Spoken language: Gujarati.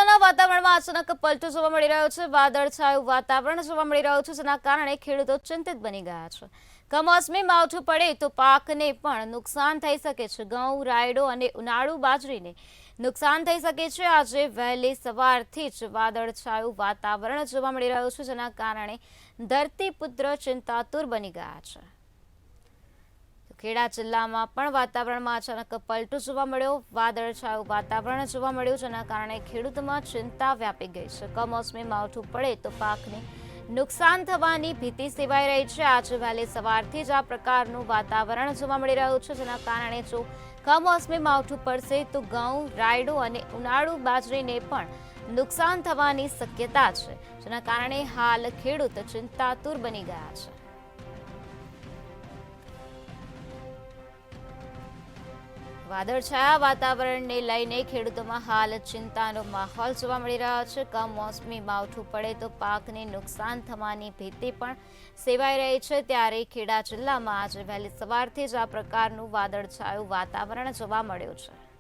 જિલ્લાના વાતાવરણમાં અચાનક પલટો જોવા મળી રહ્યો છે। વાદળછાયું વાતાવરણ જોવા મળી રહ્યું છે, જેના કારણે ખેડૂતો ચિંતિત બની ગયા છે। કમોસમી માવઠું પડે તો પાકને પણ નુકસાન થઈ શકે છે। ઘઉં, રાયડો અને ઉનાળુ બાજરીને નુકસાન થઈ શકે છે। આજે વહેલી સવારથી જ વાદળછાયું વાતાવરણ જોવા મળી રહ્યું છે, જેના કારણે ધરતીપુત્ર ચિંતાતુર બની ગયા છે। ખેડા જિલ્લામાં પણ વાતાવરણમાં અચાનક પલટો જોવા મળ્યો। વાદળછાયું વાતાવરણ જોવા મળ્યું, જેના કારણે ખેડૂતોમાં ચિંતા વ્યાપી ગઈ છે। કમોસમી માવઠું પડે તો પાકને નુકસાન થવાની ભીતિ સેવાઈ રહી છે। આજે વહેલી સવારથી જ આ પ્રકારનું વાતાવરણ જોવા મળી રહ્યું છે, જેના કારણે જો કમોસમી માવઠું પડશે તો ઘઉં, રાયડો અને ઉનાળુ બાજરીને પણ નુકસાન થવાની શક્યતા છે, જેના કારણે હાલ ખેડૂત ચિંતાતુર બની ગયા છે। વાદળછાયા વાતાવરણને લઈને ખેડૂતોમાં હાલ ચિંતાનો માહોલ જોવા મળી રહ્યો છે। કમોસમી માવઠું પડે તો પાકને નુકસાન થવાની ભીતિ પણ સેવાઈ રહી છે। ત્યારે ખેડા જિલ્લામાં આજે વહેલી સવારથી જ આ પ્રકારનું વાદળછાયું વાતાવરણ જોવા મળ્યું છે।